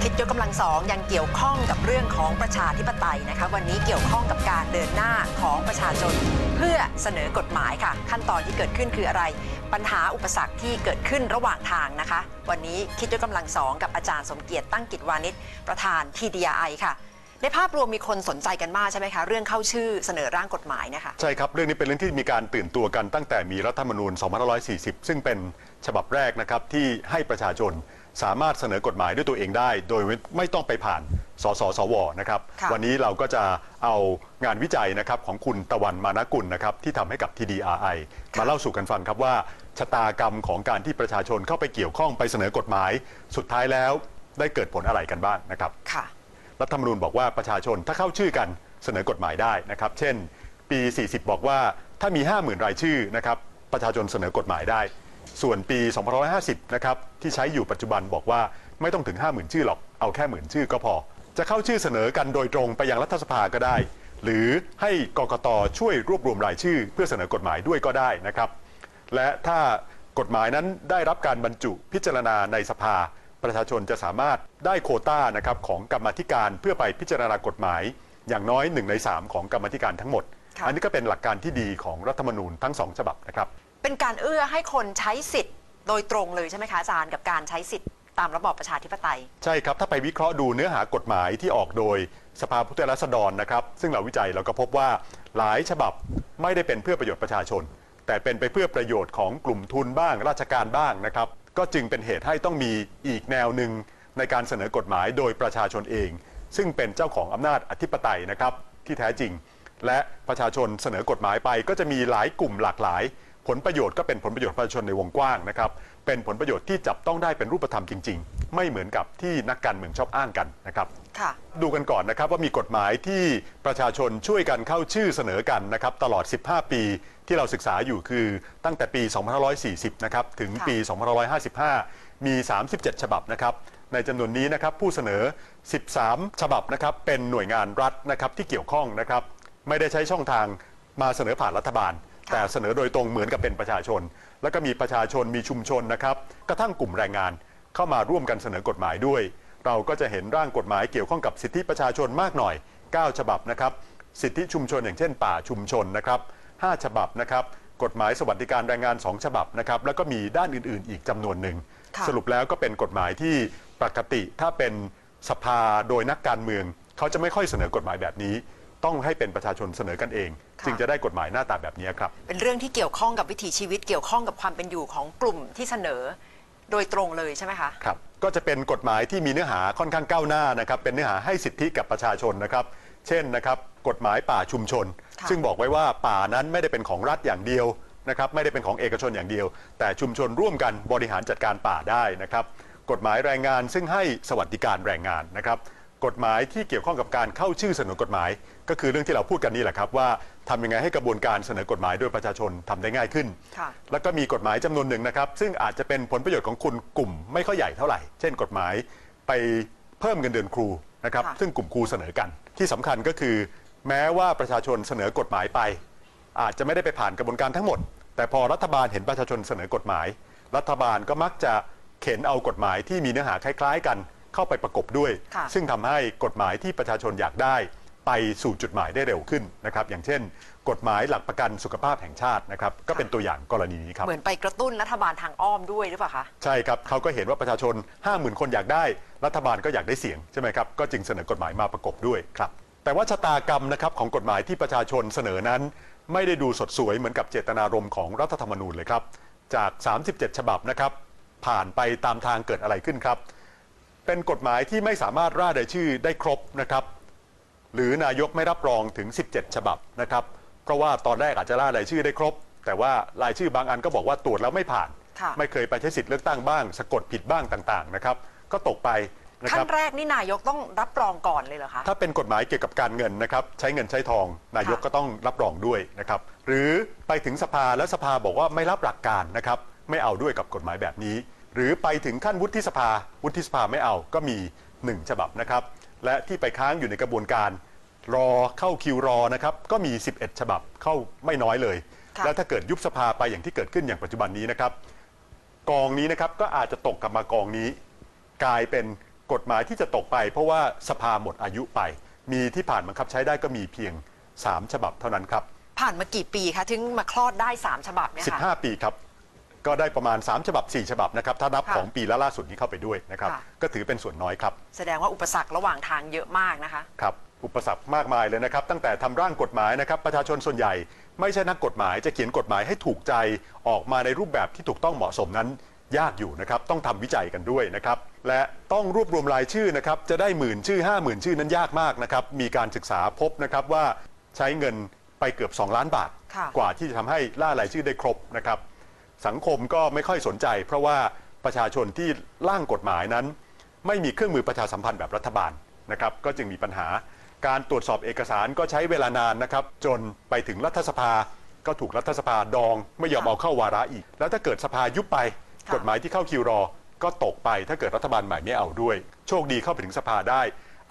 คิดยกกำลังสองยังเกี่ยวข้องกับเรื่องของประชาธิปไตยนะคะวันนี้เกี่ยวข้องกับการเดินหน้าของประชาชนเพื่อเสนอกฎหมายค่ะขั้นตอนที่เกิดขึ้นคืออะไรปัญหาอุปสรรคที่เกิดขึ้นระหว่างทางนะคะวันนี้คิดยกกำลังสองกับอาจารย์สมเกียรติตั้งกิจวานิชประธาน TDRI ค่ะในภาพรวมมีคนสนใจกันมากใช่ไหมคะเรื่องเข้าชื่อเสนอร่างกฎหมายนะคะใช่ครับเรื่องนี้เป็นเรื่องที่มีการตื่นตัวกันตั้งแต่มีรัฐธรรมนูญ 2540 ซึ่งเป็นฉบับแรกนะครับที่ให้ประชาชนสามารถเสนอกฎหมายด้วยตัวเองได้โดยไม่ต้องไปผ่านสสสวนะครับวันนี้เราก็จะเอางานวิจัยนะครับของคุณตะวันมานะกุลนะครับที่ทำให้กับ TDRI มาเล่าสู่กันฟังครับว่าชะตากรรมของการที่ประชาชนเข้าไปเกี่ยวข้องไปเสนอกฎหมายสุดท้ายแล้วได้เกิดผลอะไรกันบ้างนะครับรัฐธรรมนูญบอกว่าประชาชนถ้าเข้าชื่อกันเสนอกฎหมายได้นะครับเช่นปี 40 บอกว่าถ้ามี 50,000 รายชื่อนะครับประชาชนเสนอกฎหมายได้ส่วนปี 2550 นะครับที่ใช้อยู่ปัจจุบันบอกว่าไม่ต้องถึง 50,000 ชื่อหรอกเอาแค่ 10,000 ชื่อก็พอจะเข้าชื่อเสนอกันโดยตรงไปยังรัฐสภาก็ได้หรือให้กกต.ช่วยรวบรวมรายชื่อเพื่อเสนอกฎหมายด้วยก็ได้นะครับและถ้ากฎหมายนั้นได้รับการบรรจุพิจารณาในสภาประชาชนจะสามารถได้โควต้านะครับของกรรมาธิการเพื่อไปพิจารณากฎหมายอย่างน้อย1 ใน 3ของกรรมาธิการทั้งหมดอันนี้ก็เป็นหลักการที่ดีของรัฐธรรมนูญทั้ง2ฉบับนะครับเป็นการเอื้อให้คนใช้สิทธิ์โดยตรงเลยใช่ไหมคะอาจารย์กับการใช้สิทธิ์ตามระบอบประชาธิปไตยใช่ครับถ้าไปวิเคราะห์ดูเนื้อหากฎหมายที่ออกโดยสภาผู้แทนราษฎรนะครับซึ่งเราวิจัยเราก็พบว่าหลายฉบับไม่ได้เป็นเพื่อประโยชน์ประชาชนแต่เป็นไปเพื่อประโยชน์ของกลุ่มทุนบ้างราชการบ้างนะครับก็จึงเป็นเหตุให้ต้องมีอีกแนวหนึ่งในการเสนอกฎหมายโดยประชาชนเองซึ่งเป็นเจ้าของอำนาจอธิปไตยนะครับที่แท้จริงและประชาชนเสนอกฎหมายไปก็จะมีหลายกลุ่มหลากหลายผลประโยชน์ก็เป็นผลประโยชน์ประชาชนในวงกว้างนะครับเป็นผลประโยชน์ที่จับต้องได้เป็นรูปธรรมจริงๆไม่เหมือนกับที่นักการเมืองชอบอ้างกันนะครับดูกันก่อนนะครับว่ามีกฎหมายที่ประชาชนช่วยกันเข้าชื่อเสนอกันนะครับตลอด15 ปีที่เราศึกษาอยู่คือตั้งแต่ปี 2540 นะครับถึงปี 2555 มี 37 ฉบับนะครับในจำนวนนี้นะครับผู้เสนอ 13 ฉบับนะครับเป็นหน่วยงานรัฐนะครับที่เกี่ยวข้องนะครับไม่ได้ใช้ช่องทางมาเสนอผ่านรัฐบาลแต่เสนอโดยตรงเหมือนกับเป็นประชาชนแล้วก็มีประชาชนมีชุมชนนะครับกระทั่งกลุ่มแรงงานเข้ามาร่วมกันเสนอกฎหมายด้วยเราก็จะเห็นร่างกฎหมายเกี่ยวข้องกับสิทธิประชาชนมากหน่อย9 ฉบับนะครับสิทธิชุมชนอย่างเช่นป่าชุมชนนะครับ5 ฉบับนะครับกฎหมายสวัสดิการแรงงาน2 ฉบับนะครับแล้วก็มีด้านอื่นๆอีกจำนวนหนึ่งสรุปแล้วก็เป็นกฎหมายที่ปกติถ้าเป็นสภาโดยนักการเมืองเขาจะไม่ค่อยเสนอกฎหมายแบบนี้ต้องให้เป็นประชาชนเสนอกันเองจึงจะได้กฎหมายหน้าตาแบบนี้ครับเป็นเรื่องที่เกี่ยวข้องกับวิถีชีวิตเกี่ยวข้องกับความเป็นอยู่ของกลุ่มที่เสนอโดยตรงเลยใช่ไหมคะครับก็จะเป็นกฎหมายที่มีเนื้อหาค่อนข้างก้าวหน้านะครับเป็นเนื้อหาให้สิทธิกับประชาชนนะครับเช่นนะครับกฎหมายป่าชุมชนซึ่งบอกไว้ว่าป่านั้นไม่ได้เป็นของรัฐอย่างเดียวนะครับไม่ได้เป็นของเอกชนอย่างเดียวแต่ชุมชนร่วมกันบริหารจัดการป่าได้นะครับกฎหมายแรงงานซึ่งให้สวัสดิการแรงงานนะครับกฎหมายที่เกี่ยวข้องกับการเข้าชื่อเสนอกฎหมายก็คือเรื่องที่เราพูดกันนี่แหละครับว่าทำยังไงให้กระบวนการเสนอกฎหมายโดยประชาชนทำได้ง่ายขึ้นแล้วก็มีกฎหมายจำนวนหนึ่งนะครับซึ่งอาจจะเป็นผลประโยชน์ของคนกลุ่มไม่ค่อยใหญ่เท่าไหร่เช่นกฎหมายไปเพิ่มเงินเดือนครูนะครับซึ่งกลุ่มครูเสนอกันที่สำคัญก็คือแม้ว่าประชาชนเสนอกฎหมายไปอาจจะไม่ได้ไปผ่านกระบวนการทั้งหมดแต่พอรัฐบาลเห็นประชาชนเสนอกฎหมายรัฐบาลก็มักจะเข็นเอากฎหมายที่มีเนื้อหาคล้ายๆกันเข้าไปประกบด้วยซึ่งทำให้กฎหมายที่ประชาชนอยากได้ไปสู่จุดหมายได้เร็วขึ้นนะครับอย่างเช่นกฎหมายหลักประกันสุขภาพแห่งชาตินะครับก็เป็นตัวอย่างกรณีนี้ครับเหมือนไปกระตุ้นรัฐบาลทางอ้อมด้วยหรือเปล่าคะใช่ครับเขาก็เห็นว่าประชาชน 50,000 คนอยากได้รัฐบาลก็อยากได้เสียงใช่ไหมครับก็จึงเสนอกฎหมายมาประกบด้วยครับแต่ว่าชะตากรรมนะครับของกฎหมายที่ประชาชนเสนอนั้นไม่ได้ดูสดสวยเหมือนกับเจตนารมณ์ของรัฐธรรมนูญเลยครับจาก 37 ฉบับนะครับผ่านไปตามทางเกิดอะไรขึ้นครับเป็นกฎหมายที่ไม่สามารถร่ารายชื่อได้ครบนะครับหรือนายกไม่รับรองถึง17 ฉบับนะครับเพราะว่าตอนแรกอาจจะร่ารายชื่อได้ครบแต่ว่ารายชื่อบางอันก็บอกว่าตรวจแล้วไม่ผ่านไม่เคยไปใช้สิทธิ์เลือกตั้งบ้างสะกดผิดบ้างต่างๆนะครับก็ตกไปขั้นแรกนี่นายกต้องรับรองก่อนเลยเหรอคะถ้าเป็นกฎหมายเกี่ยวกับการเงินนะครับใช้เงินใช้ทองนายกก็ต้องรับรองด้วยนะครับหรือไปถึงสภาแล้วสภาบอกว่าไม่รับหลักการนะครับไม่เอาด้วยกับกฎหมายแบบนี้หรือไปถึงขั้นวุฒิสภาไม่เอาก็มี1 ฉบับนะครับและที่ไปค้างอยู่ในกระบวนการรอเข้าคิวรอนะครับก็มี11 ฉบับเข้าไม่น้อยเลยแล้วถ้าเกิดยุบสภาไปอย่างที่เกิดขึ้นอย่างปัจจุบันนี้นะครับกองนี้นะครับก็อาจจะตกกลับมากองนี้กลายเป็น กฎหมายที่จะตกไปเพราะว่าสภาหมดอายุไปมีที่ผ่านบังคับใช้ได้ก็มีเพียง3ฉบับเท่านั้นครับผ่านมากี่ปีคะถึงมาคลอดได้3ฉบับเนี่ยค่ะ15 ปีครับก็ได้ประมาณ3ฉบับ4ฉบับนะครับถ้านับของปีล่าสุดนี้เข้าไปด้วยนะครับก็ถือเป็นส่วนน้อยครับแสดงว่าอุปสรรคระหว่างทางเยอะมากนะคะครับอุปสรรคมากมายเลยนะครับตั้งแต่ทำร่างกฎหมายนะครับประชาชนส่วนใหญ่ไม่ใช่นักกฎหมายจะเขียนกฎหมายให้ถูกใจออกมาในรูปแบบที่ถูกต้องเหมาะสมนั้นยากอยู่นะครับต้องทำวิจัยกันด้วยนะครับและต้องรวบรวมรายชื่อนะครับจะได้10,000 ชื่อ 50,000 ชื่อนั้นยากมากนะครับมีการศึกษาพบนะครับว่าใช้เงินไปเกือบ2 ล้านบาทกว่าที่จะทำให้ล่ารายชื่อได้ครบนะครับสังคมก็ไม่ค่อยสนใจเพราะว่าประชาชนที่ร่างกฎหมายนั้นไม่มีเครื่องมือประชาสัมพันธ์แบบรัฐบาลนะครับก็จึงมีปัญหาการตรวจสอบเอกสารก็ใช้เวลานานนะครับจนไปถึงรัฐสภาก็ถูกรัฐสภาดองไม่ยอมเอาเข้าวาระอีกแล้วถ้าเกิดสภายุบไปกฎหมายที่เข้าคิวรอก็ตกไปถ้าเกิดรัฐบาลใหม่ไม่เอาด้วยโชคดีเข้าไปถึงสภาได้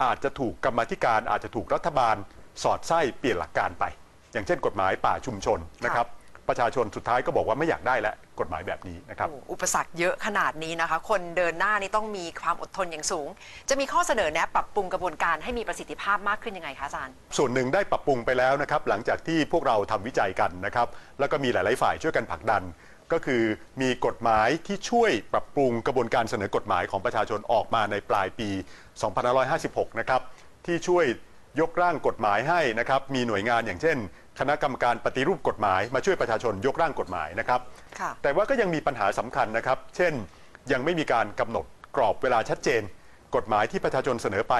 อาจจะถูกกรรมาธิการอาจจะถูกรัฐบาลสอดไส้เปลี่ยนหลักการไปอย่างเช่นกฎหมายป่าชุมชนนะครับประชาชนสุดท้ายก็บอกว่าไม่อยากได้แล้วกฎหมายแบบนี้นะครับอุปสรรคเยอะขนาดนี้นะคะคนเดินหน้านี่ต้องมีความอดทนอย่างสูงจะมีข้อเสนอแนะปรับปรุงกระบวนการให้มีประสิทธิภาพมากขึ้นยังไงคะอาจารย์ส่วนหนึ่งได้ปรับปรุงไปแล้วนะครับหลังจากที่พวกเราทำวิจัยกันนะครับแล้วก็มีหลายๆฝ่ายช่วยกันผลักดันก็คือมีกฎหมายที่ช่วยปรับปรุงกระบวนการเสนอกฎหมายของประชาชนออกมาในปลายปี2556นะครับที่ช่วยยกร่างกฎหมายให้นะครับมีหน่วยงานอย่างเช่นคณะกรรมการปฏิรูปกฎหมายมาช่วยประชาชนยกร่างกฎหมายนะครับแต่ว่าก็ยังมีปัญหาสำคัญนะครับเช่นยังไม่มีการกำหนดกรอบเวลาชัดเจนกฎหมายที่ประชาชนเสนอไป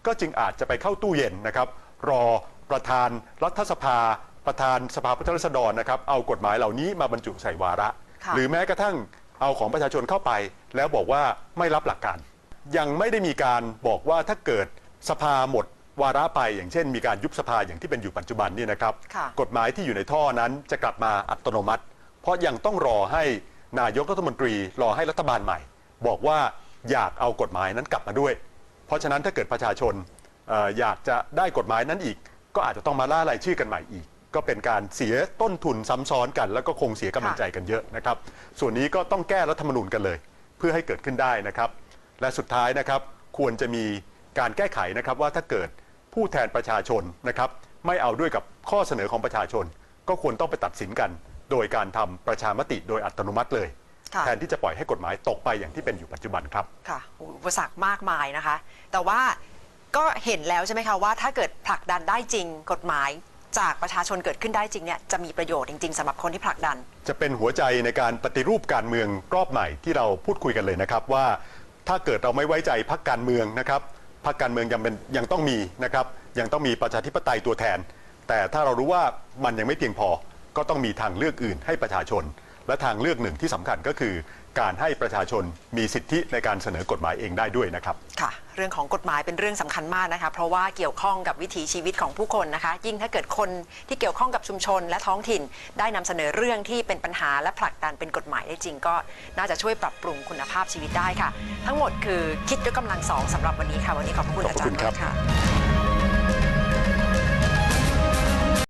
ก็จึงอาจจะไปเข้าตู้เย็นนะครับรอประธานรัฐสภาประธานสภาผู้แทนราษฎรนะครับเอากฎหมายเหล่านี้มาบรรจุใส่วาระหรือแม้กระทั่งเอาของประชาชนเข้าไปแล้วบอกว่าไม่รับหลักการยังไม่ได้มีการบอกว่าถ้าเกิดสภาหมดวาระไปอย่างเช่นมีการยุบสภาอย่างที่เป็นอยู่ปัจจุบันนี่นะครับกฎหมายที่อยู่ในท่อนั้นจะกลับมาอัตโนมัติเพราะยังต้องรอให้นายกรัฐมนตรีรอให้รัฐบาลใหม่บอกว่าอยากเอากฎหมายนั้นกลับมาด้วยเพราะฉะนั้นถ้าเกิดประชาชนอยากจะได้กฎหมายนั้นอีกก็อาจจะต้องมาล่ารายชื่อกันใหม่อีกก็เป็นการเสียต้นทุนซ้ำซ้อนกันแล้วก็คงเสียกำลังใจกันเยอะนะครับส่วนนี้ก็ต้องแก้รัฐธรรมนูญกันเลยเพื่อให้เกิดขึ้นได้นะครับและสุดท้ายนะครับควรจะมีการแก้ไขนะครับว่าถ้าเกิดผู้แทนประชาชนนะครับไม่เอาด้วยกับข้อเสนอของประชาชนก็ควรต้องไปตัดสินกันโดยการทำประชามติโดยอัตโนมัติเลยแทนที่จะปล่อยให้กฎหมายตกไปอย่างที่เป็นอยู่ปัจจุบันครับค่ะอุปสรรคมากมายนะคะแต่ว่าก็เห็นแล้วใช่ไหมคะว่าถ้าเกิดผลักดันได้จริงกฎหมายจากประชาชนเกิดขึ้นได้จริงเนี่ยจะมีประโยชน์จริงๆสำหรับคนที่ผลักดันจะเป็นหัวใจในการปฏิรูปการเมืองรอบใหม่ที่เราพูดคุยกันเลยนะครับว่าถ้าเกิดเราไม่ไว้ใจพรรคการเมืองนะครับพรรคการเมืองยังต้องมีนะครับยังต้องมีประชาธิปไตยตัวแทนแต่ถ้าเรารู้ว่ามันยังไม่เพียงพอก็ต้องมีทางเลือกอื่นให้ประชาชนและทางเลือกหนึ่งที่สำคัญก็คือการให้ประชาชนมีสิทธิในการเสนอกฎหมายเองได้ด้วยนะครับค่ะเรื่องของกฎหมายเป็นเรื่องสำคัญมากนะคะเพราะว่าเกี่ยวข้องกับวิถีชีวิตของผู้คนนะคะยิ่งถ้าเกิดคนที่เกี่ยวข้องกับชุมชนและท้องถิ่นได้นำเสนอเรื่องที่เป็นปัญหาและผลักดันเป็นกฎหมายได้จริงก็น่าจะช่วยปรับปรุงคุณภาพชีวิตได้ค่ะทั้งหมดคือคิดยกกำลัง2สำหรับวันนี้ค่ะวันนี้ขอบคุณอาจารย์มากค่ะ